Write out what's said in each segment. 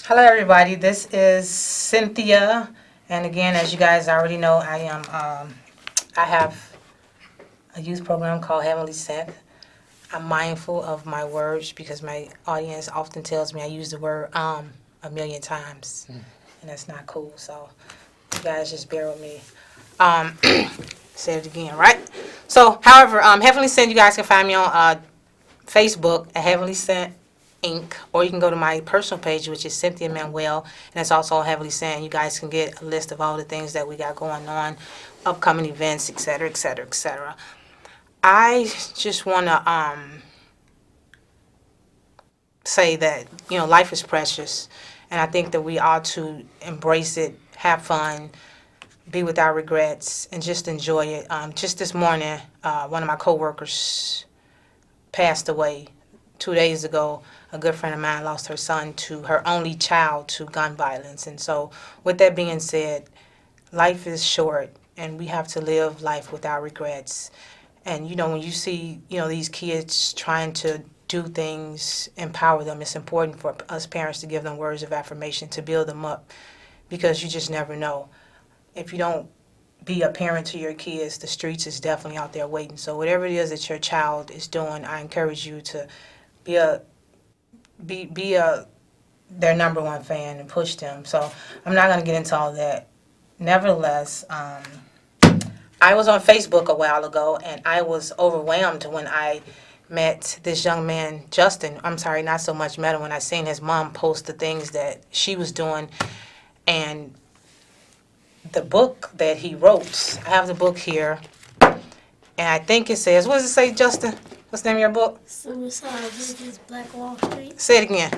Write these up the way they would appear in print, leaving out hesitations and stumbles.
Hello, everybody. This is Cynthia, and again, as you guys already know, I have a youth program called Heavenly Cynt. I'm mindful of my words because my audience often tells me I use the word a million times, and that's not cool. So you guys just bear with me. Um, say it again, right? So, however, Heavenly Cynt, you guys can find me on Facebook at Heavenly Cynt Inc. Or you can go to my personal page, which is Cynthia Manuel, and it's also Heavenly Cynt. You guys can get a list of all the things that we got going on, upcoming events, etc., etc., etc. I just want to say that life is precious, and I think that we ought to embrace it, have fun, be without regrets, and just enjoy it. Just this morning, one of my coworkers passed away. 2 days ago, a good friend of mine lost her son to her only child to gun violence. And so, with that being said, life is short, and we have to live life without regrets. And when you see these kids trying to do things, empower them, it's important for us parents to give them words of affirmation to build them up, because you just never know. If you don't be a parent to your kids, the streets is definitely out there waiting. So whatever it is that your child is doing, I encourage you to be a be a their number one fan and push them. So I'm not going to get into all that. Nevertheless, I was on Facebook a while ago, and I was overwhelmed when I met this young man, Justin. I'm sorry, not so much met him, when I seen his mom post the things that she was doing, and the book that he wrote. I have the book here, and I think it says, what does it say, Justin? What's the name of your book? Super Sons Visits Black Wall Street. Say it again.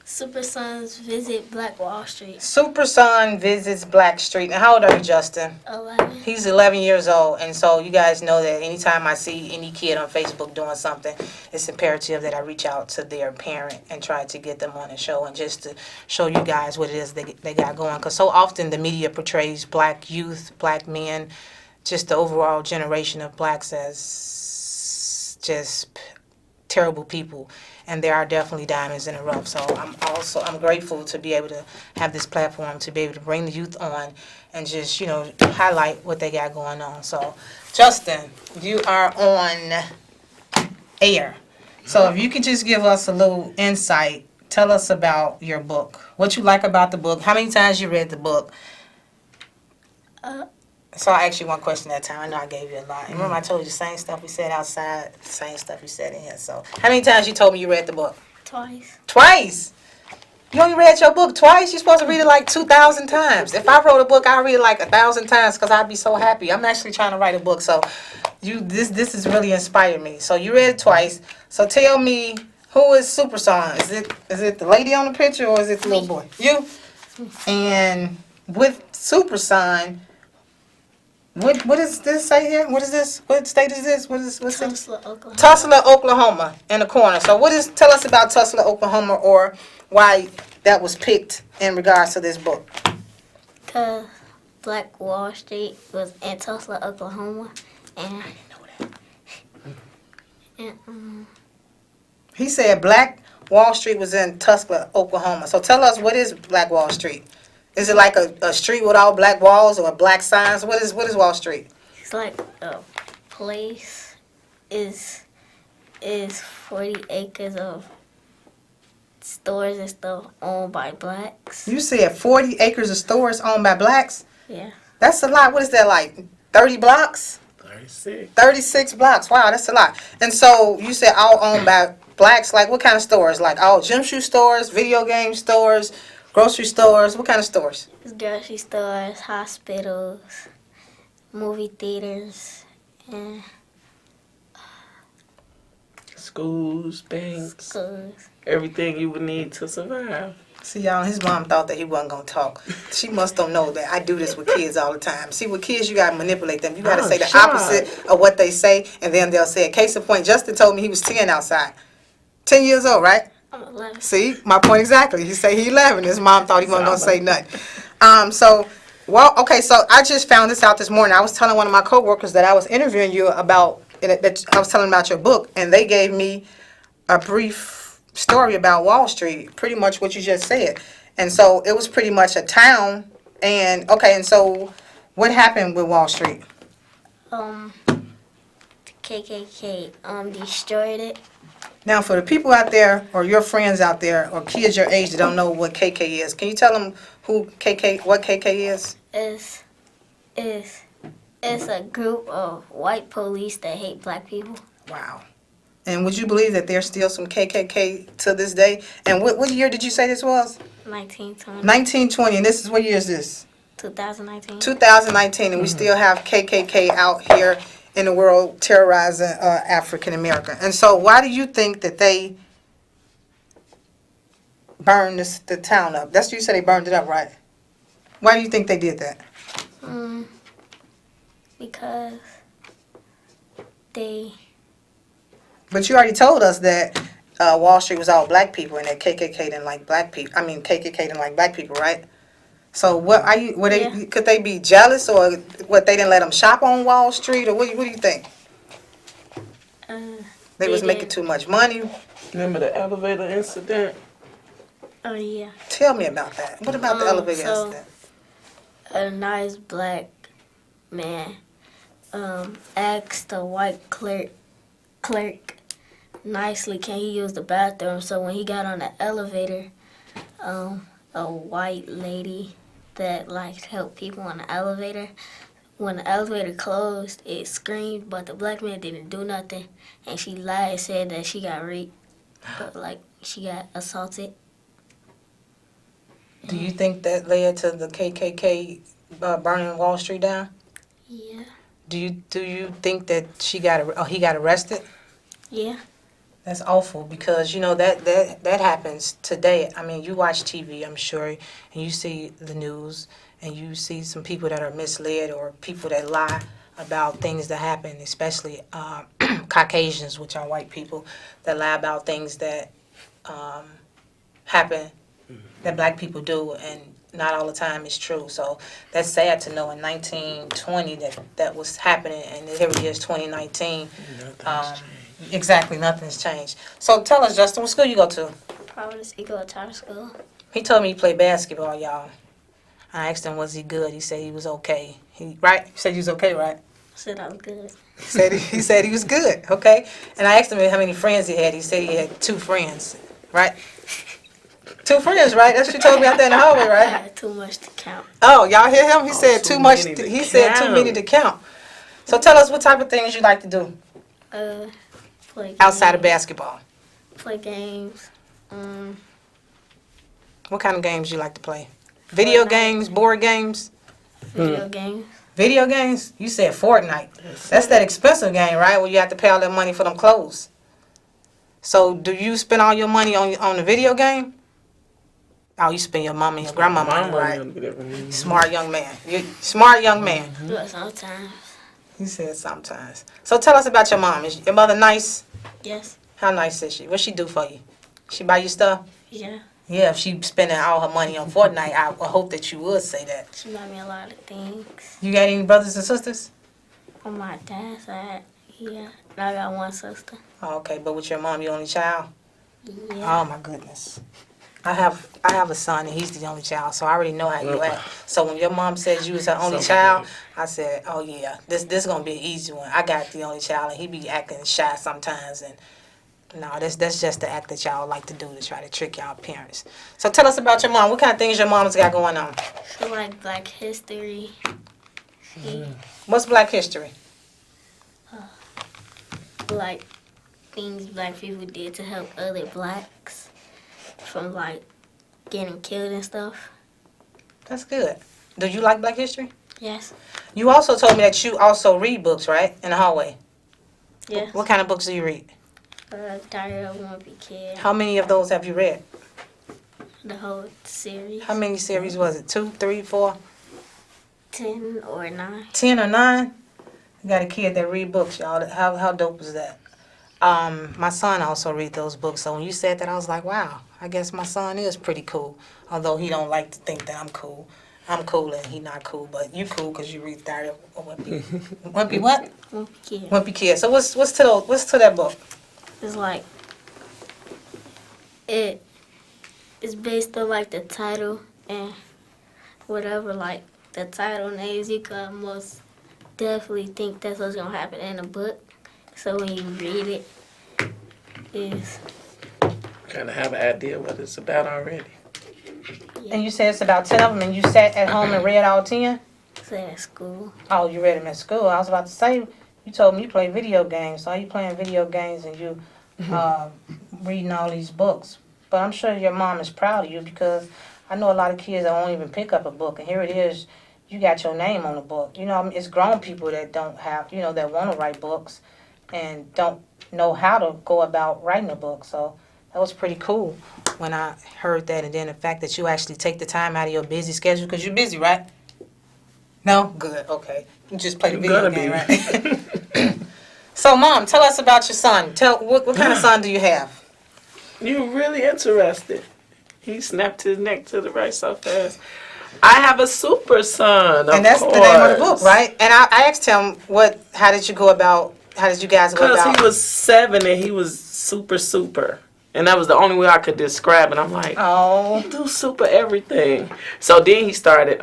Super Sons Visit Black Wall Street. Super Son Visits Black Street. Now, how old are you, Justin? 11. He's 11 years old, and so you guys know that anytime I see any kid on Facebook doing something, it's imperative that I reach out to their parent and try to get them on the show, and just to show you guys what it is they got going. Because so often the media portrays black youth, black men, just the overall generation of blacks as just terrible people. And there are definitely diamonds in the rough. So I'm grateful to be able to have this platform to be able to bring the youth on and just highlight what they got going on. So Justin, you are on air. So if you could just give us a little insight, tell us about your book, what you like about the book, how many times you read the book. So I asked you one question at a time. I know I gave you a lot. Remember I told you the same stuff we said outside, the same stuff you said in here. So how many times you told me you read the book? Twice. Twice? You only read your book twice? You're supposed to read it like 2,000 times. If I wrote a book, I'd read it like 1,000 times because I'd be so happy. I'm actually trying to write a book. So this has really inspired me. So you read it twice. So tell me, who is Super Son? Is it the lady on the picture, or is it the little boy? You? And with Super Son, what does this say here? What is this? What state is this? What's Tulsa, Oklahoma. Tulsa, Oklahoma, in the corner. So tell us about Tulsa, Oklahoma, or why that was picked in regards to this book. Because Black Wall Street was in Tulsa, Oklahoma. And, He said Black Wall Street was in Tulsa, Oklahoma. So tell us, what is Black Wall Street? Is it like a street with all black walls or black signs? What is Wall Street? it's like a place is 40 acres of stores and stuff owned by blacks. You said 40 acres of stores owned by blacks? Yeah. That's a lot. What is that, like 30 blocks? 36. 36 blocks. Wow, that's a lot. And so you said all owned by blacks. Like what kind of stores? Like all gym shoe stores, video game stores, grocery stores? What kind of stores? It's grocery stores, hospitals, movie theaters, and Schools, banks, schools. everything you would need to survive. See, y'all, his mom thought that he wasn't going to talk. She must don't know that I do this with kids all the time. See, with kids, you got to manipulate them. You got to say the sure. opposite of what they say, and then they'll say it. Case in point, Justin told me he was 10 outside. 10 years old, right? I'm 11. See, my point exactly. He said he 11. His mom thought he wasn't going to say nothing. Okay, so I just found this out this morning. I was telling one of my coworkers that I was interviewing you about, that I was telling about your book, and they gave me a brief story about Wall Street, pretty much what you just said. And so it was pretty much a town. And okay, and so what happened with Wall Street? The KKK destroyed it. Now, for the people out there, or your friends out there, or kids your age that don't know what KK is, can you tell them what KK is? It's a group of white police that hate black people. Wow. And would you believe that there's still some KKK to this day? And what year did you say this was? 1920. 1920. And this is, what year is this? 2019. 2019. And we still have KKK out here in the world terrorizing African American. And so why do you think that they burned the town up? That's what you said, they burned it up, right? Why do you think they did that? Because they... But you already told us that Wall Street was all black people and that KKK didn't like black people. I mean, KKK didn't like black people, right? So what are you? Were they? Yeah. Could they be jealous, or what? They didn't let them shop on Wall Street, or what do you think? They was making too much money. Remember the elevator incident? Oh, yeah. Tell me about that. What about the elevator so- incident? A nice black man asked the white clerk nicely, can he use the bathroom? So when he got on the elevator, a white lady that liked to help people on the elevator, when the elevator closed, it screamed, but the black man didn't do nothing, and she lied, said that she got raped, but like she got assaulted. Do you think that led to the KKK burning Wall Street down? Yeah. Do you think that he got arrested? Yeah. That's awful, because you know that happens today. I mean, you watch TV, I'm sure, and you see the news, and you see some people that are misled or people that lie about things that happen, especially Caucasians, which are white people, that lie about things that happen that black people do, and not all the time is true. So that's sad to know in 1920 that was happening, and here it is, 2019. Exactly, nothing's changed. So tell us, Justin, what school you go to? Providence Eagle Charter School. He told me he played basketball, y'all. I asked him, was he good? He said he was okay. Right? You said he was okay, right? I said I was good. He said he was good, okay? And I asked him how many friends he had. He said he had 2 friends, right? 2 friends, right? That's what you told me out there in the hallway, I right? had too much to count. Oh, y'all hear him? He said too too much. many to He said too count. many to count. So tell us what type of things you like to do Play outside of games. basketball. Play games. What kind of games you like to play? Video Fortnite. games, board games? Video games. Video games? You said Fortnite. That's that expensive game, right? Where you have to pay all that money for them clothes. So do you spend all your money on the video game? Oh, you spend your mama and your grandma money, right? Smart young man. You smart young man. But sometimes. He said sometimes. So tell us about your mom. Is your mother nice? Yes. How nice is she? What she do for you? She buy you stuff? Yeah. Yeah, if she spending all her money on Fortnite, I would hope that you would say that. She bought me a lot of things. You got any brothers and sisters? On my dad's side, yeah. And I got one sister. Oh, okay, but with your mom, you only child? Yeah. Oh my goodness. I have a son and he's the only child, so I already know how you act. So when your mom says you was her only child, I said, oh yeah, this gonna be an easy one. I got the only child and he be acting shy sometimes, and no, that's just the act that y'all like to do to try to trick y'all parents. So tell us about your mom. What kind of things your mom's got going on? She like Black History. What's Black History? Like things black people did to help other blacks from like getting killed and stuff. That's good. Do you like Black History? Yes. You also told me that you also read books, right? In the hallway. Yes. What kind of books do you read? Diary of a Wimpy Kid. How many of those have you read? The whole series. How many series was it? 2, 3, 4? 10 or 9. 10 or 9? You got a kid that read books, y'all. How dope is that? My son also read those books. So when you said that, I was like, wow, I guess my son is pretty cool. Although he don't like to think that I'm cool. I'm cool and he not cool, but you cool because you read Diary of a Wimpy. Wimpy what? Wimpy Kid. Wimpy Kid. So what's to that book? It's like it it's based on like the title and whatever like the title names. You could most definitely think that's what's gonna happen in the book. So when you read it, is Kind of have an idea what it's about already. And you said it's about 10 of them, and you sat at home and read all 10? say at school. Oh, you read them at school. I was about to say, you told me you play video games. So are you playing video games and you reading all these books? But I'm sure your mom is proud of you because I know a lot of kids that won't even pick up a book. And here it is, you got your name on the book. You know, it's grown people that don't have, you know, that want to write books and don't know how to go about writing a book. So that was pretty cool when I heard that. And then the fact that you actually take the time out of your busy schedule because you're busy, right? No? Good. Okay. You just play the video game, right? So, Mom, tell us about your son. What kind of son do you have? You really interested. He snapped his neck to the right so fast. I have a super son, And that's the name of the book, right? And I asked him, how did you guys go about? Because he was 7 and he was super. And that was the only way I could describe it. I'm like, Oh. you do super everything. So then he started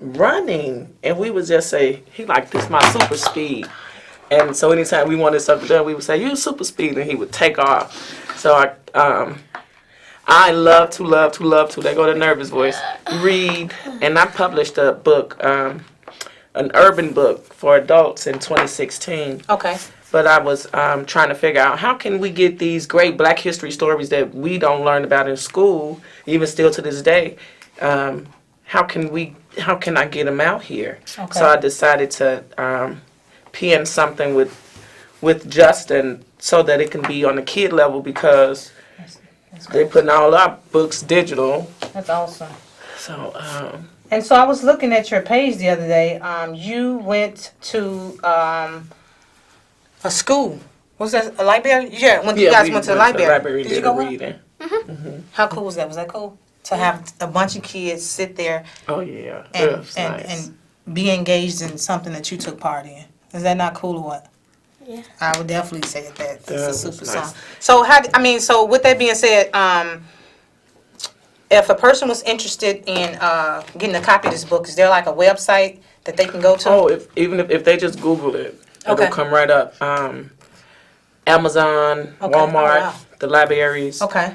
running. And we would just say, he like, this my super speed. And so anytime we wanted something done, we would say, you super speed. And he would take off. So I love to, there go the nervous voice, read. And I published a book, an urban book for adults in 2016. Okay. But I was trying to figure out how can we get these great Black history stories that we don't learn about in school, even still to this day. How can I get them out here? Okay. So I decided to pen something with Justin so that it can be on the kid level because they're putting all our books digital. That's awesome. So And so I was looking at your page the other day. You went to a school. Was that a library? Yeah, you guys went to the library. Did you go reading? How cool was that? Was that cool? To have a bunch of kids sit there Oh yeah, and, it was nice. and be engaged in something that you took part in. Is that not cool or what? Yeah. I would definitely say that's a was super nice. song. So with that being said, if a person was interested in getting a copy of this book, is there like a website that they can go to? Oh, if they just Google it, Okay. it'll come right up. Amazon, Okay. Walmart, Oh, wow. the libraries, Okay.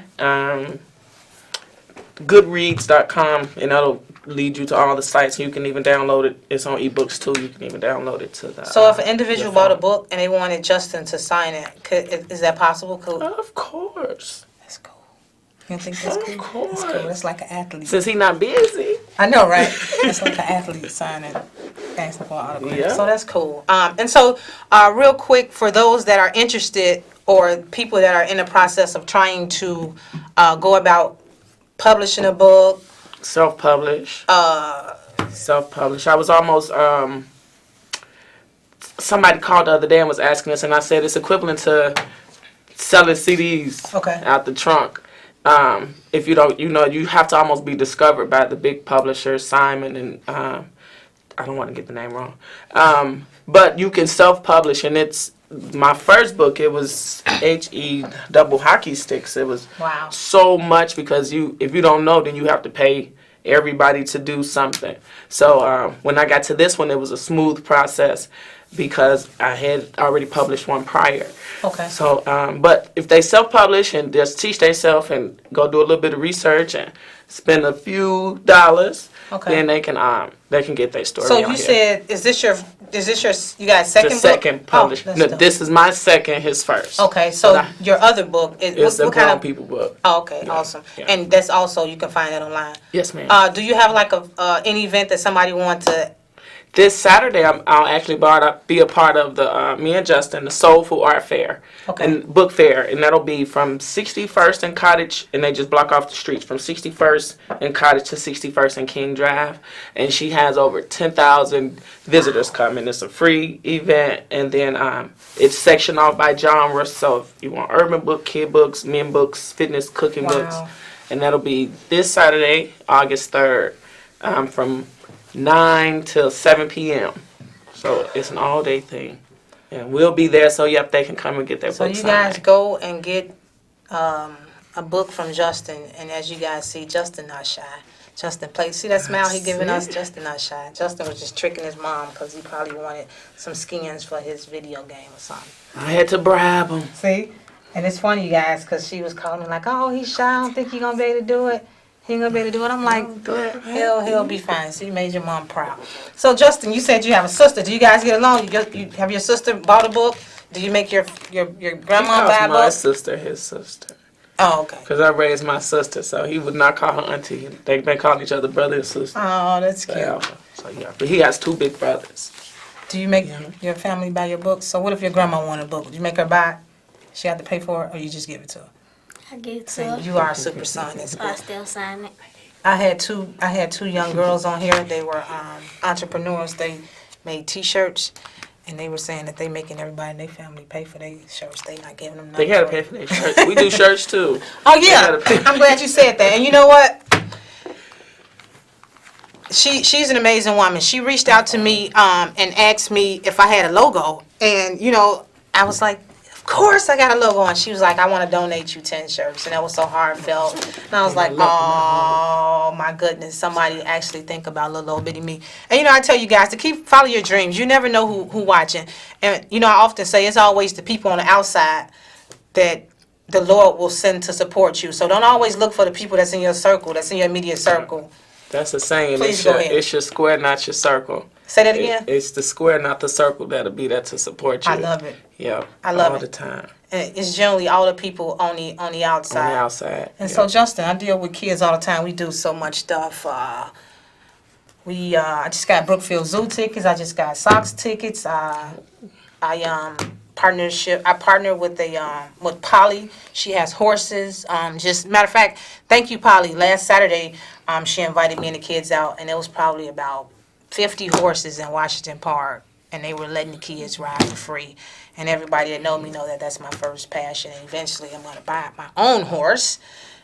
Goodreads.com, and that'll lead you to all the sites. You can even download it. It's on ebooks too. You can even download it to the. So if an individual your bought a phone. book and they wanted Justin to sign it, is that possible? Of course. That's cool. You think that's cool? Of course. That's cool. That's like an athlete. Since he's not busy. I know, right? It's like an athlete signing, asking for an autograph. Yeah. So that's cool. And so, real quick, for those that are interested or people that are in the process of trying to go about publishing a book, Self-publish. Self-publish. I was almost. Somebody called the other day and was asking us, and I said it's equivalent to selling CDs Okay. out the trunk. If you don't, you have to almost be discovered by the big publishers, Simon and I don't want to get the name wrong. But you can self-publish, and it's my first book. It was HE double hockey sticks. It was Wow. so much because if you don't know, then you have to pay everybody to do something. So when I got to this one, it was a smooth process because I had already published one prior. Okay. So, but if they self-publish and just teach themselves and go do a little bit of research and spend a few dollars, Okay. then they can get their story. So out you here. said, is this your you guys' second The book? second published. Oh, No, that's this is my second. His first. dope. Okay, so But your other book is it's a what kind grown of? people book. Oh, okay, Yeah, awesome. yeah. And that's also you can find that online. Yes, ma'am. Do you have like an event that somebody want to? This Saturday, I'll actually be a part of the me and Justin, the Soulful Art Fair Okay. and book fair, and that'll be from 61st and Cottage, and they just block off the streets from 61st and Cottage to 61st and King Drive, and she has over 10,000 visitors coming. It's a free event, and then it's sectioned off by genre. So if you want urban book, kid books, men books, fitness, cooking books, Wow. and that'll be this Saturday, August 3rd, from 9 till 7 p.m. So it's an all-day thing. And we'll be there so, they can come and get their So books you guys signed. go and get a book from Justin, and as you guys see, Justin not shy. Justin played. See that smile he giving us? Justin not shy. Justin was just tricking his mom because he probably wanted some skins for his video game or something. I had to bribe him. See? And it's funny, you guys, because she was calling me like, oh, he's shy. I don't think he's going to be able to do it. He ain't going to be able to do it. I'm like, he'll be fine. So you made your mom proud. So, Justin, you said you have a sister. Do you guys get along? You have your sister bought a book? Do you make your grandma buy a book? My sister his sister. Oh, okay. Because I raised my sister, so he would not call her auntie. They've been calling each other brother and sister. Oh, that's cute. So yeah, but he has 2 big brothers. Do you make your family buy your books? So what if your grandma wanted a book? Would you make her buy it? She had to pay for it, or you just give it to her? I give it to So her. you are a super son. That's I good. still sign it. I had two young girls on here. They were entrepreneurs. They made T-shirts, and they were saying that they making everybody in their family pay for their shirts. They not giving them nothing. They gotta for pay it. for their shirts. We do shirts too. Oh They yeah, gotta pay. I'm glad you said that. And you know what? She's an amazing woman. She reached out to me and asked me if I had a logo, and I was like, of course I got a logo. And she was like, I want to donate you 10 shirts, and that was so heartfelt. And I was like, oh my goodness, somebody actually think about little old bitty me. And I tell you guys to follow your dreams. You never know who watching, and I often say it's always the people on the outside that the Lord will send to support you. So don't always look for the people that's in your circle, that's in your immediate circle. That's the saying. Please go ahead. It's your square, not your circle. Say that again. It's the square, not the circle, that'll be there to support you. I love it. Yeah. I love all it. the time. And it's generally all the people on the outside. On the outside. And yeah. so, Justin, I deal with kids all the time. We do so much stuff. I just got Brookfield Zoo tickets. I just got Sox tickets. I partner with with Polly. She has horses. Just matter of fact, thank you, Polly. Last Saturday, she invited me and the kids out, and it was probably about 50 horses in Washington Park, and they were letting the kids ride for free. And everybody that know me know that that's my first passion. And eventually, I'm going to buy my own horse.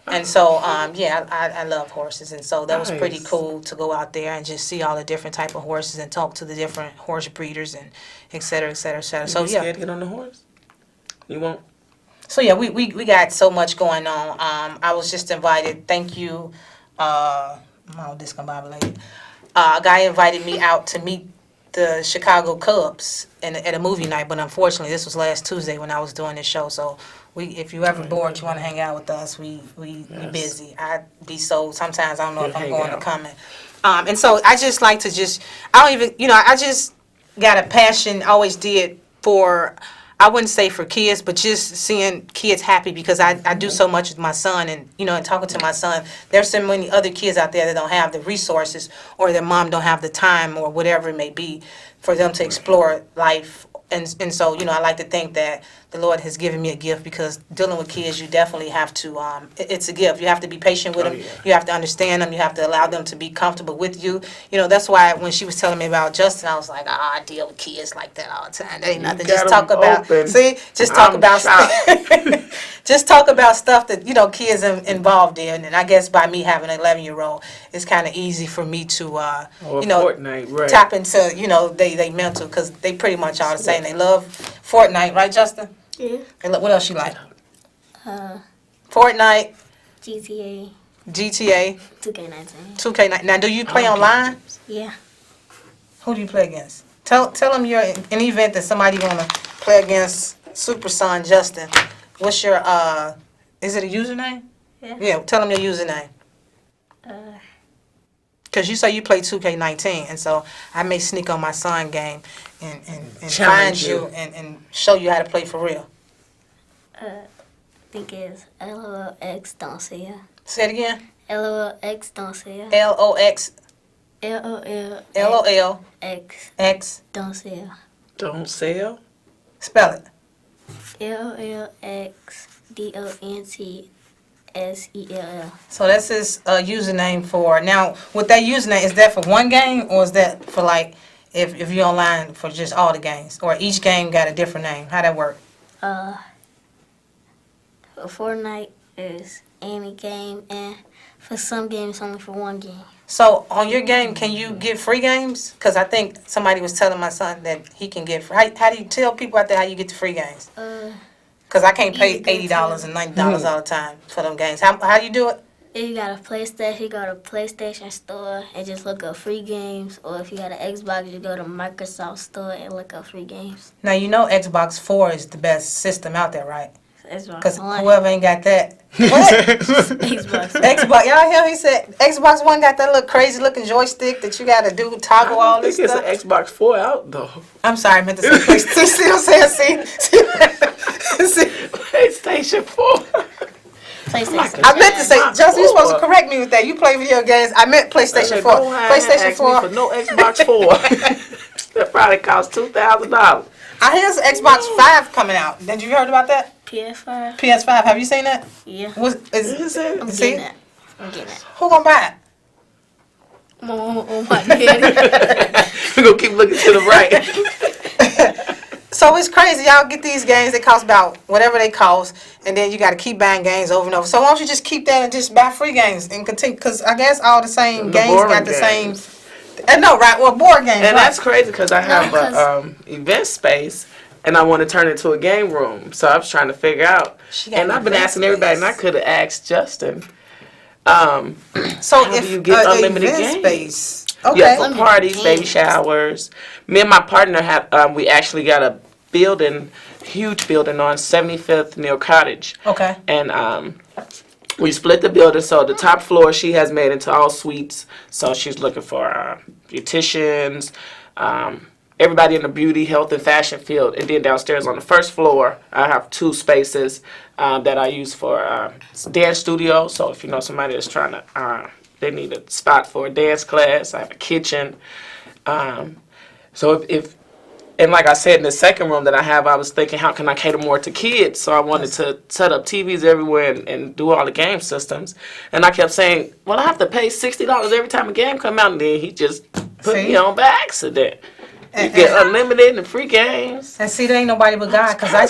And so, I love horses. And so that was pretty Nice. cool to go out there and just see all the different type of horses and talk to the different horse breeders and et cetera, et cetera, et cetera. So, You scared to get on the horse? You won't? So, yeah, we got so much going on. I was just invited. Thank you. Discombobulated. A guy invited me out to meet the Chicago Cubs at a movie night, but unfortunately, this was last Tuesday when I was doing this show. So, if you ever bored, you want to hang out with us, we busy. I'd be so, sometimes I don't know if I'm hang going or out. coming. And so I just like to I don't even, I just got a passion, always did for, I wouldn't say for kids, but just seeing kids happy because I do so much with my son and, and talking to my son. There's so many other kids out there that don't have the resources or their mom don't have the time or whatever it may be for them to explore life. And so, I like to think that the Lord has given me a gift because dealing with kids, you definitely have to, it's a gift. You have to be patient with them. yeah. You have to understand them. You have to allow them to be comfortable with you. That's why when she was telling me about Justin, I was like, I deal with kids like that all the time. That ain't nothing. got Just 'em talk about, open. just talk I'm about, shocked. just talk about stuff that, kids are involved in. And I guess by me having an 11-year-old, it's kind of easy for me to, Fortnite, right. tap into, they mental because they pretty much all the same. They love Fortnite, right, Justin? Yeah. And what else you like? Uh, Fortnite, GTA, GTA, 2K19. 2K. Now, do you play Okay. online? Yeah. Who do you play against? Tell them you're in an event that somebody wanna play against Super Son Justin. What's your is it a username? Yeah. Yeah, tell them your username. Cause you say you play 2K19, and so I may sneak on my son game and find Challenge you you. and show you how to play for real. I think it's LOLX, don't see ya. Say it again. LOLX, don't see ya. LOX LOLX, X. don't see ya. Don't sell? Spell it. LOLXDONTSELL. So that's his username for now. With that username, is that for one game or is that for like if you're online for just all the games, or each game got a different name? How that work? For Fortnite is any game, and for some games only for one game. So on your game, can you get free games? Because I think somebody was telling my son that he can get free. How do you tell people out there how you get the free games? Because I can't pay $80 and $90 all the time for them games. How you do it? If you got a PlayStation, you go to PlayStation Store and just look up free games. Or if you got an Xbox, you go to Microsoft Store and look up free games. Now, you know Xbox 4 is the best system out there, right? Xbox Because One. whoever ain't got that. What? Xbox. Xbox. Y'all hear he said Xbox One got that little crazy looking joystick that you got to do toggle all I this think stuff. it's an Xbox 4 out though. I'm sorry, I meant to say PlayStation. See what I'm saying? See? PlayStation 4. PlayStation. I meant to say, Xbox Justin, you're supposed to 4. correct me with that. You play video games. I meant PlayStation 4. PlayStation 4. For no Xbox 4. That probably cost $2,000. I hear there's an Xbox 5 coming out. Did you heard about that? PS5. PS5. Have you seen that? Yeah. Is it? I'm See? getting that. I'm getting that. Who gonna buy Oh my daddy. We're going to keep looking to the right. it? So it's crazy. Y'all get these games. They cost about whatever they cost, and then you got to keep buying games over and over. So why don't you just keep that and just buy free games and continue? Because I guess all the same The games boring got the games. same. No, right? Well, board games. And right. that's crazy because I have No, a event space and I want to turn it into a game room. So I was trying to figure out. She got And I've been event asking everybody, and I space. could have asked Justin. So How if do you get unlimited event games? space, okay. Yeah, for Unlimited parties, baby games. showers. Me and my partner have, we actually got a building, huge building on 75th near Cottage. Okay. And we split the building, so the top floor she has made into all suites. So she's looking for beauticians, everybody in the beauty, health, and fashion field. And then downstairs on the first floor, I have 2 spaces that I use for dance studio. So if you know somebody that's trying to, they need a spot for a dance class. I have a kitchen. So if and like I said, in the second room that I have, I was thinking, how can I cater more to kids? So I wanted to set up TVs everywhere and do all the game systems. And I kept saying, well, I have to pay $60 every time a game come out. And then he just put See? me on by accident. You get unlimited and free games. And see, there ain't nobody but God, because I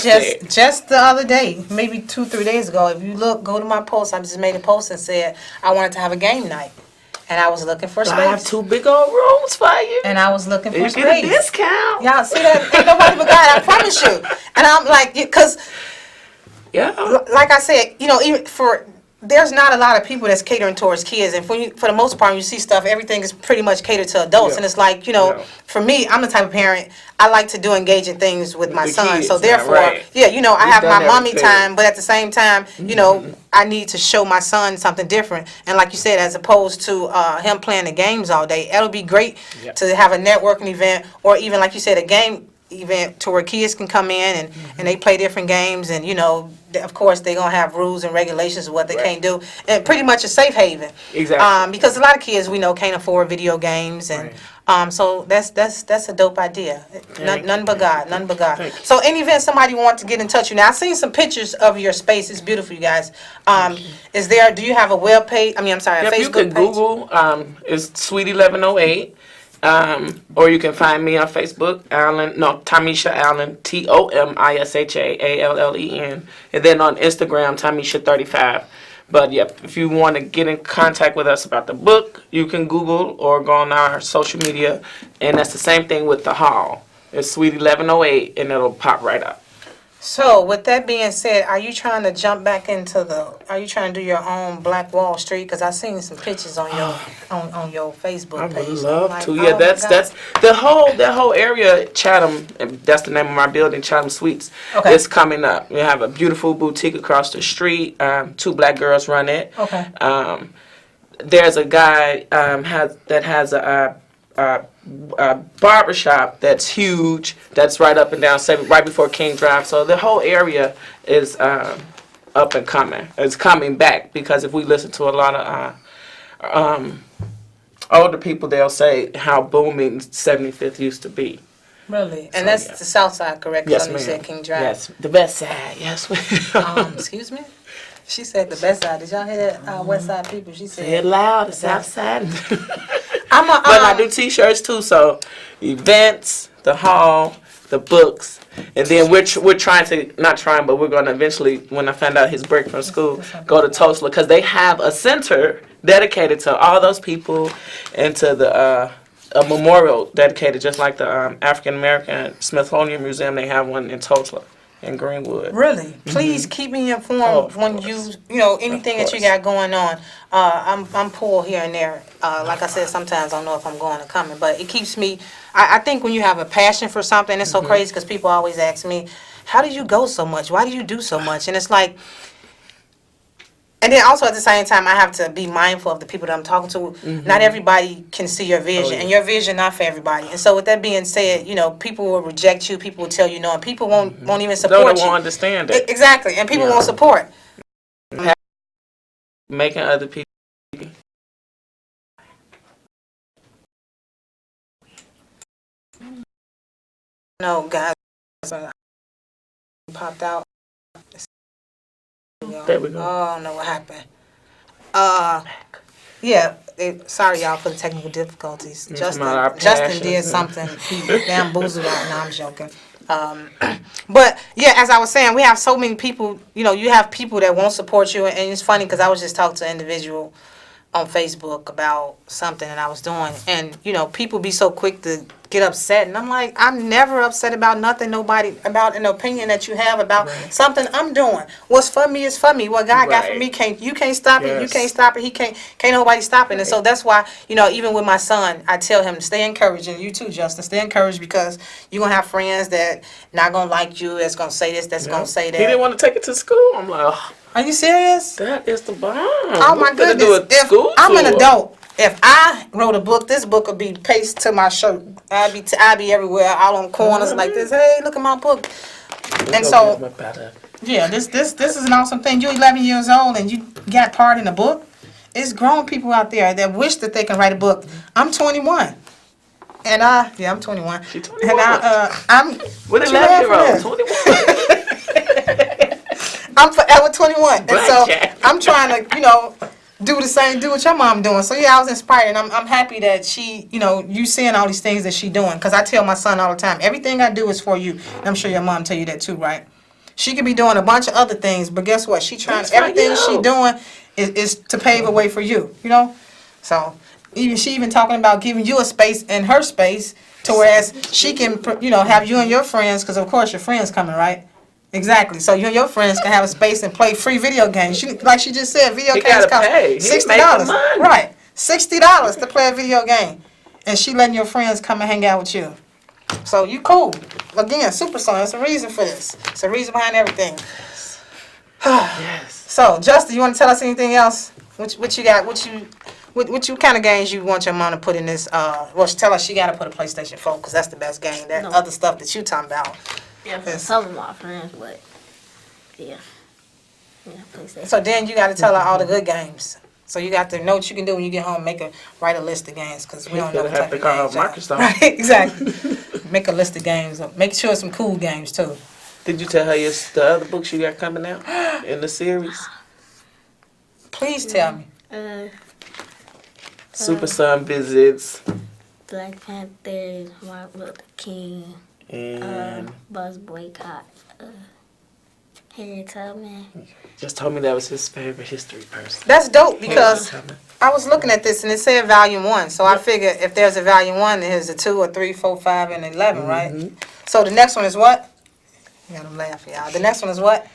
just the other day, maybe 2-3 days ago, if you look, go to my post, I just made a post and said I wanted to have a game night. And I was looking for space. I have 2 big old rooms for you. And I was looking for You space. get a discount. Y'all see that? Ain't nobody but God, I promise you. And I'm like, because Yeah. like I said, you know, even for there's not a lot of people that's catering towards kids, and for the most part, when you see stuff, everything is pretty much catered to adults, Yeah. and it's like, you know, Yeah. for me, I'm the type of parent I like to do engaging things with my the son. kids, So yeah, therefore, right. yeah, you know, I We've have my done mommy everything. time, but at the same time, you know, I need to show my son something different. And like you said, as opposed to him playing the games all day, it'll be great Yeah. to have a networking event, or even like you said, a game event to where kids can come in and they play different games, and you know, of course they're gonna have rules and regulations of what they Right. can't do, and pretty much a safe haven. Exactly. Because a lot of kids we know can't afford video games, and so that's a dope idea. None but God, none but God. Thank you. So any event somebody wants to get in touch with you. Now I've seen some pictures of your space. It's beautiful, you guys. Do you have a web page? I mean, I'm sorry, a Yep, Facebook you can page? Google, it's Sweet 1108. Or you can find me on Facebook, Tamisha Allen, TOMISHAALLEN, and then on Instagram, Tamisha35. But yep, if you want to get in contact with us about the book, you can Google or go on our social media, and that's the same thing with the hall. It's Sweet 1108, and it'll pop right up. So, with that being said, are you trying to jump back into are you trying to do your own Black Wall Street? Because I've seen some pictures on your on your Facebook I page. would I'm love like, to. oh Yeah, my that's God. that whole area, Chatham. That's the name of my building, Chatham Suites. Okay. It's coming up. We have a beautiful boutique across the street. 2 black girls run it. Okay. There's a guy that has a barber shop that's huge. That's right up and down 7, right before King Drive. So the whole area is up and coming. It's coming back because if we listen to a lot of older people, they'll say how booming 75th used to be. Really? And So, that's yeah. the south side, correct? 'Cause Yes, I know ma'am. you said King Drive. Yes, the best side. Yes, ma'am. Excuse me? She said the best side. Did y'all hear that? West side people. She Say it said. loud, the south side. I'm a, But I do T-shirts too. So events, the hall, the books, and then we're trying to but we're going to eventually, when I find out his break from school, go to Tulsa because they have a center dedicated to all those people and to the a memorial dedicated just like the African American Smithsonian Museum. They have one in Tulsa. in Greenwood. Really? Please keep me informed of when course. anything that you course. got going on. I'm poor here and there. Like I said, sometimes I don't know if I'm going or coming, but it keeps me. I think when you have a passion for something, it's so crazy because people always ask me, "How do you go so much? Why do you do so much?" And it's like. And then also at the same time, I have to be mindful of the people that I'm talking to. Not everybody can see your vision, and your vision not for everybody. And so with that being said, people will reject you, people will tell you no, and people won't even support No, you. they won't understand it. Exactly, and people Yeah. won't support. Making other people. No, guys, popped out. There we go. Oh, I don't know what happened. Yeah. Sorry, y'all, for the technical difficulties. Justin our Justin did passions. something. He bamboozled out. No, I'm joking. But yeah, as I was saying, we have so many people. You have people that won't support you, and it's funny because I was just talking to an individual on Facebook about something that I was doing, and people be so quick to get upset, and I'm like, I'm never upset about nothing, nobody, about an opinion that you have about something I'm doing. What's for me is for me. What God got for me you can't stop it. You Yes. can't stop it. Can't nobody stop it. And so that's why even with my son, I tell him to stay encouraged, and you too, Justin, stay encouraged because you're gonna have friends that not gonna like you, that's gonna say this, that's gonna say that. He didn't want to take it to school. I'm like, oh, Are you serious? that is the bomb. Oh my We finna goodness! do a If school I'm an tour. adult, if I wrote a book, this book would be pasted to my shirt. I'd be everywhere, out on corners like this. Hey, look at my book. And so, yeah, this is an awesome thing. You're 11 years old and you got part in a book. It's grown people out there that wish that they can write a book. I'm 21. And I'm 21. She's 21. And I'm With what you laughing 11-year-old, at? 21. I'm forever 21. And so Blackjack. I'm trying to, do what your mom doing. So yeah, I was inspired, and I'm happy that she, you seeing all these things that she doing. Because I tell my son all the time, everything I do is for you. And I'm sure your mom tell you that too, right? She could be doing a bunch of other things, but guess what? She trying everything she doing is to pave a way for you. So she even talking about giving you a space in her space, to whereas she can have you and your friends, because of course your friends coming, right? Exactly. So you and your friends can have a space and play free video games. Like she just said, video He games gotta cost pay. He $60. making money. Right. $60 to play a video game. And she letting your friends come and hang out with you. So you cool. Again, Super Son, it's a reason for this. It's a reason behind everything. Yes. So, Justin, you want to tell us anything else? What you got? What kind of games you want your mom to put in this? Tell us she got to put a PlayStation 4 because that's the best game. That No. other stuff that you talking about. Yeah, for some of my friends, but yeah. Yeah, PlayStation. So then you got to tell her all the good games. So you got to know what you can do when you get home. Write a list of games because we don't know what type of games. Microsoft. Right, exactly. Make a list of games. Make sure some cool games too. Did you tell her the other books you got coming out in the series? Please tell me. Super Son Visits Black Panther, Martin Luther King, and Buzz Boycott, Harriet Tubman. just told me that was his favorite history person. That's dope because I was looking at this and it said volume 1. So I figure if there's a volume 1, then there's a 2 or 3, 4, 5, and 11, right? So the next one is what? You got them laughing, y'all. The next one is what?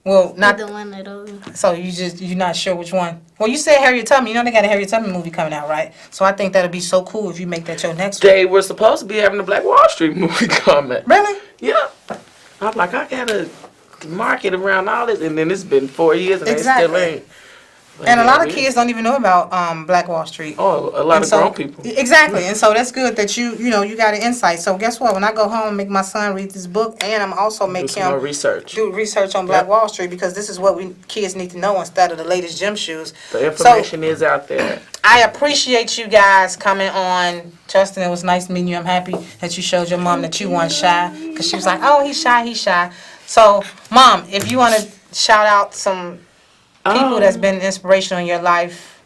Well, not Either one of those. so you're not sure which one. Well, you said Harriet Tubman. You know they got a Harriet Tubman movie coming out, right? So I think that'll be so cool if you make that your next one. They were supposed to be having the Black Wall Street movie coming. Really? Yeah. I'm like, I gotta market around all this, and then it's been 4 years and Exactly. they still ain't. But And a yeah, lot of kids don't even know about Black Wall Street. Oh, a lot And of so- grown people. Exactly, and so that's good that you got an insight. So guess what? When I go home and make my son read this book, and I'm also Do make some more him research. do research on Black Yep. Wall Street because this is what we kids need to know instead of the latest gym shoes. The information is out there. I appreciate you guys coming on. Justin, it was nice meeting you. I'm happy that you showed your mom that you weren't shy because she was like, oh, he's shy. So, Mom, if you want to shout out some people that's been inspirational in your life.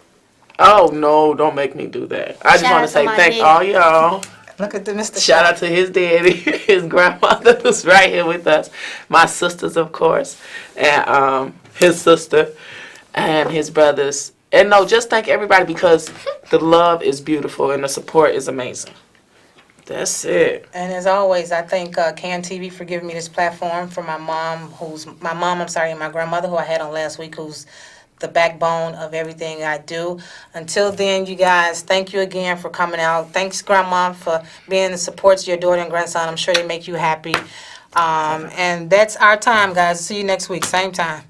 Oh, no, don't make me do that. I just Shout want out to to say my thank daddy. all y'all. Look at the Mr. Shout out to his daddy, his grandmother who's right here with us, my sisters, of course, and his sister, and his brothers. And no, just thank everybody because the love is beautiful and the support is amazing. That's it. And as always, I thank CAN TV for giving me this platform, for my mom, and my grandmother, who I had on last week, who's the backbone of everything I do. Until then, you guys, thank you again for coming out. Thanks, Grandma, for being the support to your daughter and grandson. I'm sure they make you happy. And that's our time, guys. See you next week, same time.